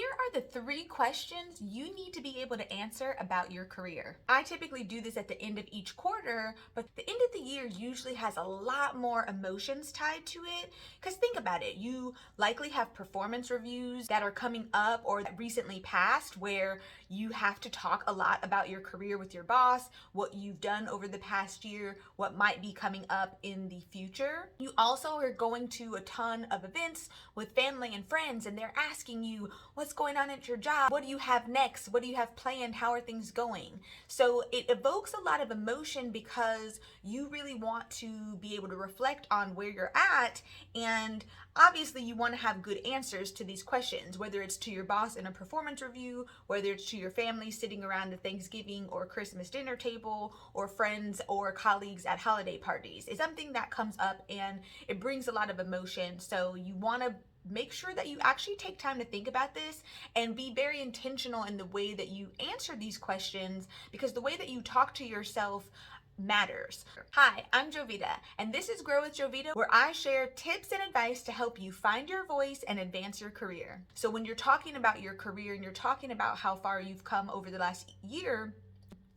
Here are the 3 questions you need to be able to answer about your career. I typically do this at the end of each quarter, but the end of the year usually has a lot more emotions tied to it. Because think about it, you likely have performance reviews that are coming up or that recently passed where you have to talk a lot about your career with your boss, what you've done over the past year, what might be coming up in the future. You also are going to a ton of events with family and friends, and they're asking you, what's going on at your job? What do you have next? What do you have planned? How are things going? So it evokes a lot of emotion because you really want to be able to reflect on where you're at. And obviously you want to have good answers to these questions, whether it's to your boss in a performance review, whether it's to your family sitting around the Thanksgiving or Christmas dinner table, or friends or colleagues at holiday parties. It's something that comes up and it brings a lot of emotion. So you want to make sure that you actually take time to think about this and be very intentional in the way that you answer these questions, because the way that you talk to yourself matters. Hi, I'm Jovita, and this is Grow with Jovita, where I share tips and advice to help you find your voice and advance your career. So when you're talking about your career and you're talking about how far you've come over the last year,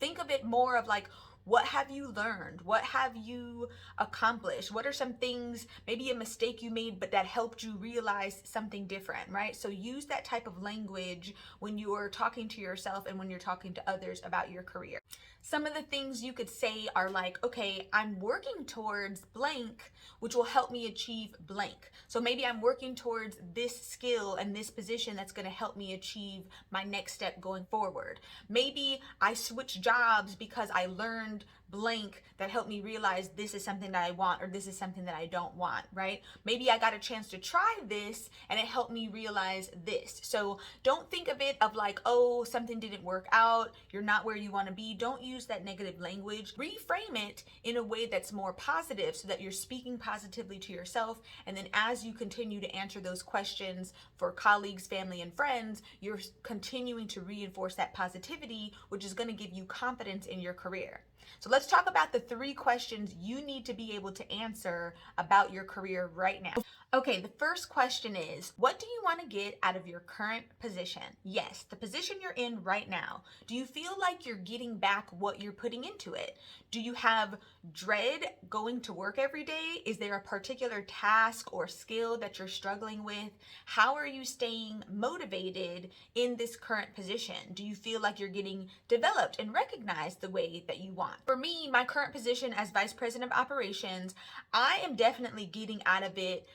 think of it more of like, what have you learned? What have you accomplished? What are some things, maybe a mistake you made, but that helped you realize something different, right? So use that type of language when you are talking to yourself and when you're talking to others about your career. Some of the things you could say are like, okay, I'm working towards blank, which will help me achieve blank. So maybe I'm working towards this skill and this position that's going to help me achieve my next step going forward. Maybe I switched jobs because I learned blank that helped me realize this is something that I want or this is something that I don't want, right? Maybe I got a chance to try this and it helped me realize this. So don't think of it of like, oh, something didn't work out, you're not where you want to be. Don't use that negative language. Reframe it in a way that's more positive so that you're speaking positively to yourself. And then as you continue to answer those questions for colleagues, family, and friends, you're continuing to reinforce that positivity, which is going to give you confidence in your career. So let's talk about the 3 questions you need to be able to answer about your career right now. Okay, the first question is, what do you want to get out of your current position? Yes, the position you're in right now. Do you feel like you're getting back what you're putting into it? Do you have dread going to work every day? Is there a particular task or skill that you're struggling with? How are you staying motivated in this current position? Do you feel like you're getting developed and recognized the way that you want? For me, my current position as Vice President of Operations, I am definitely getting out of it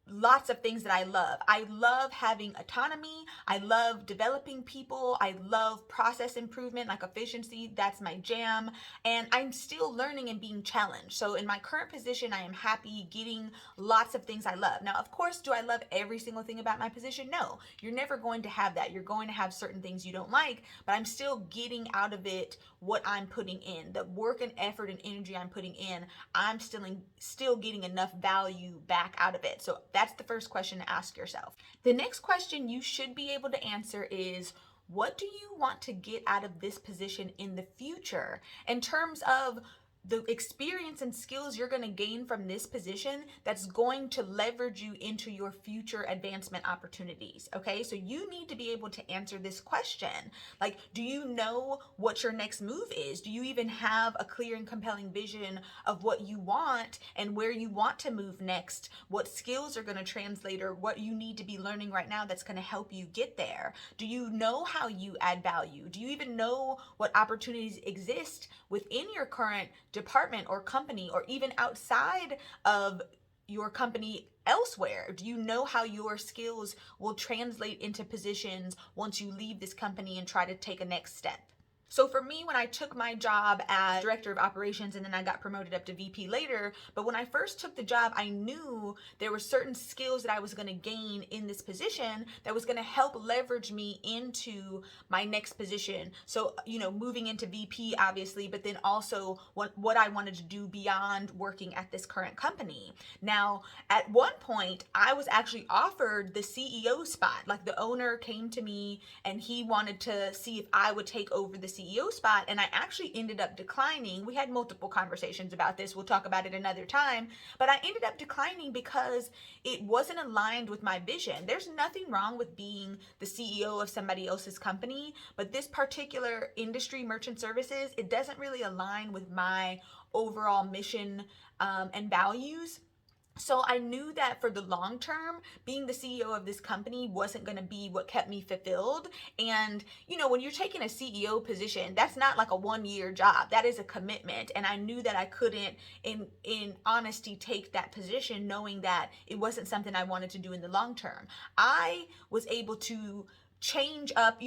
lots of things that I love. I love having autonomy. I love developing people. I love process improvement, like efficiency. That's my jam. And I'm still learning and being challenged. So in my current position, I am happy getting lots of things I love. Now, of course, do I love every single thing about my position? No, you're never going to have that. You're going to have certain things you don't like, but I'm still getting out of it what I'm putting in. The work and effort and energy I'm putting in, I'm still getting enough value back out of it. So that's the first question to ask yourself. The next question you should be able to answer is, what do you want to get out of this position in the future in terms of the experience and skills you're going to gain from this position that's going to leverage you into your future advancement opportunities. Okay, so you need to be able to answer this question. Like, do you know what your next move is? Do you even have a clear and compelling vision of what you want and where you want to move next? What skills are going to translate or what you need to be learning right now that's going to help you get there? Do you know how you add value? Do you even know what opportunities exist within your current department or company, or even outside of your company elsewhere? Do you know how your skills will translate into positions once you leave this company and try to take a next step? So for me, when I took my job as director of operations and then I got promoted up to VP later, but when I first took the job, I knew there were certain skills that I was going to gain in this position that was going to help leverage me into my next position. So, moving into VP, obviously, but then also what I wanted to do beyond working at this current company. Now, at one point, I was actually offered the CEO spot. Like, the owner came to me and he wanted to see if I would take over the CEO spot, and I actually ended up declining. We had multiple conversations about this. We'll talk about it another time, but I ended up declining because it wasn't aligned with my vision. There's nothing wrong with being the CEO of somebody else's company, but this particular industry, merchant services, it doesn't really align with my overall mission and values. So I knew that for the long term, being the CEO of this company wasn't going to be what kept me fulfilled. And, when you're taking a CEO position, that's not like a 1-year job. That is a commitment. And I knew that I couldn't, in honesty, take that position, knowing that it wasn't something I wanted to do in the long term. I was able to change up,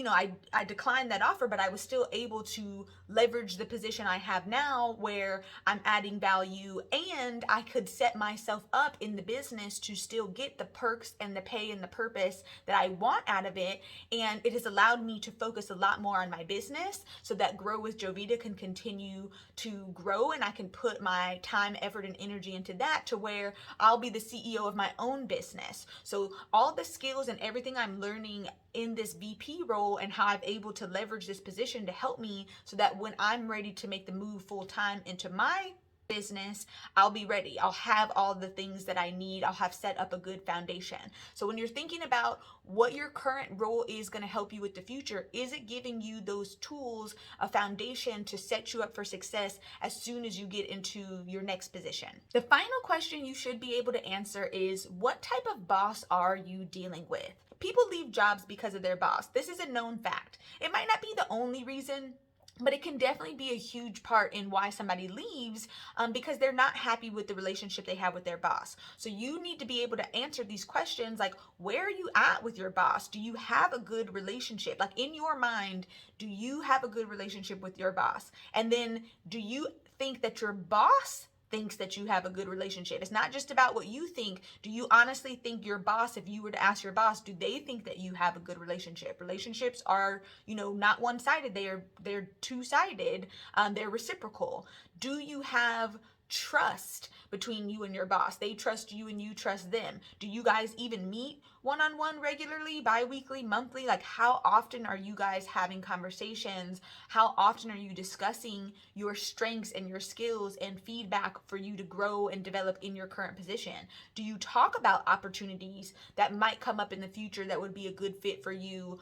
I declined that offer, but I was still able to leverage the position I have now where I'm adding value, and I could set myself up in the business to still get the perks and the pay and the purpose that I want out of it. And it has allowed me to focus a lot more on my business so that Grow with Jovita can continue to grow, and I can put my time, effort, and energy into that to where I'll be the CEO of my own business. So all the skills and everything I'm learning in this VP role and how I'm able to leverage this position to help me so that when I'm ready to make the move full time into my business, I'll be ready. I'll have all the things that I need. I'll have set up a good foundation. So when you're thinking about what your current role is going to help you with the future, is it giving you those tools, a foundation to set you up for success as soon as you get into your next position? The final question you should be able to answer is, what type of boss are you dealing with? People leave jobs because of their boss. This is a known fact. It might not be the only reason, but it can definitely be a huge part in why somebody leaves, because they're not happy with the relationship they have with their boss. So you need to be able to answer these questions like, where are you at with your boss? Do you have a good relationship? Like, in your mind, do you have a good relationship with your boss? And then do you think that your boss thinks that you have a good relationship? It's not just about what you think. Do you honestly think your boss, if you were to ask your boss, do they think that you have a good relationship? Relationships are, not one-sided. They're two-sided. They're reciprocal. Do you have trust between you and your boss? They trust you and you trust them. Do you guys even meet one-on-one regularly, bi-weekly, monthly? Like, how often are you guys having conversations? How often are you discussing your strengths and your skills and feedback for you to grow and develop in your current position? Do you talk about opportunities that might come up in the future that would be a good fit for you,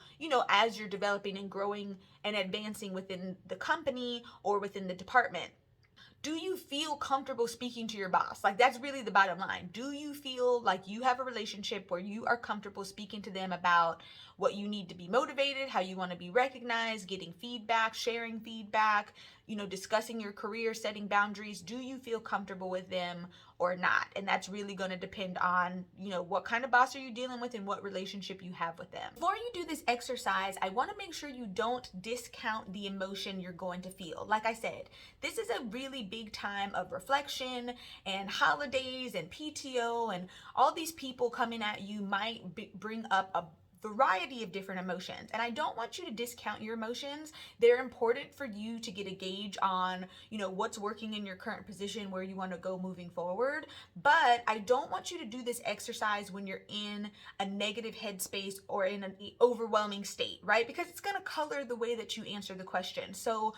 as you're developing and growing and advancing within the company or within the department? Do you feel comfortable speaking to your boss? Like, that's really the bottom line. Do you feel like you have a relationship where you are comfortable speaking to them about what you need to be motivated, how you want to be recognized, getting feedback, sharing feedback, discussing your career, setting boundaries? Do you feel comfortable with them or not? And that's really going to depend on, what kind of boss are you dealing with and what relationship you have with them. Before you do this exercise, I want to make sure you don't discount the emotion you're going to feel. Like I said, this is a really big time of reflection, and holidays and PTO and all these people coming at you might bring up a variety of different emotions, and I don't want you to discount your emotions. They're important for you to get a gauge on, what's working in your current position, where you want to go moving forward. But I don't want you to do this exercise when you're in a negative headspace or in an overwhelming state, right? Because it's going to color the way that you answer the question. So,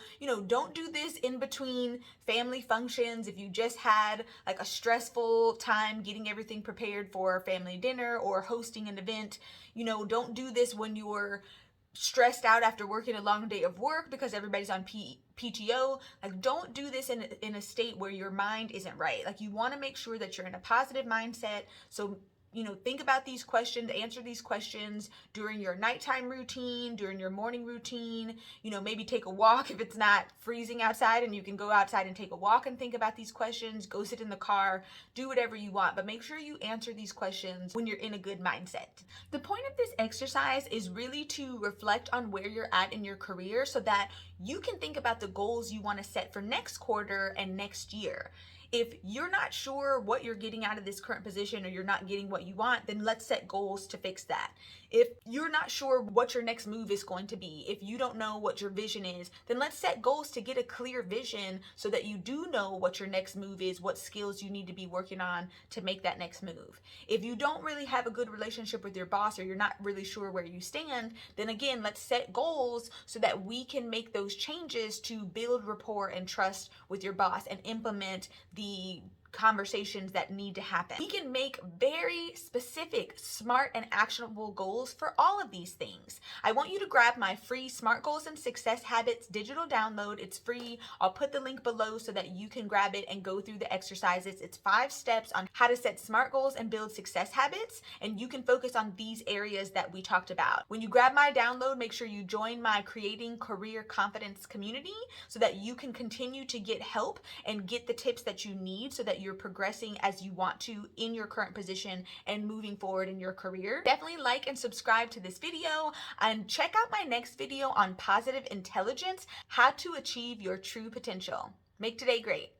don't do this in between family functions. If you just had like a stressful time getting everything prepared for family dinner or hosting an event, don't do this when you're stressed out after working a long day of work because everybody's on PTO. Like, don't do this in a state where your mind isn't right. Like, you want to make sure that you're in a positive mindset. So, think about these questions, answer these questions during your nighttime routine, during your morning routine. Maybe take a walk if it's not freezing outside and you can go outside and take a walk and think about these questions. Go sit in the car, do whatever you want, but make sure you answer these questions when you're in a good mindset. The point of this exercise is really to reflect on where you're at in your career so that you can think about the goals you want to set for next quarter and next year. If you're not sure what you're getting out of this current position, or you're not getting what you want, then let's set goals to fix that. If you're not sure what your next move is going to be, if you don't know what your vision is, then let's set goals to get a clear vision so that you do know what your next move is, what skills you need to be working on to make that next move. If you don't really have a good relationship with your boss, or you're not really sure where you stand, then again, let's set goals so that we can make those changes to build rapport and trust with your boss and implement the conversations that need to happen. We can make very specific, smart, and actionable goals for all of these things. I want you to grab my free Smart Goals and Success Habits digital download. It's free. I'll put the link below so that you can grab it and go through the exercises. It's 5 steps on how to set SMART goals and build success habits, and you can focus on these areas that we talked about. When you grab my download, make sure you join my Creating Career Confidence community so that you can continue to get help and get the tips that you need so that you're progressing as you want to in your current position and moving forward in your career. Definitely like and subscribe to this video, and check out my next video on positive intelligence, how to achieve your true potential. Make today great.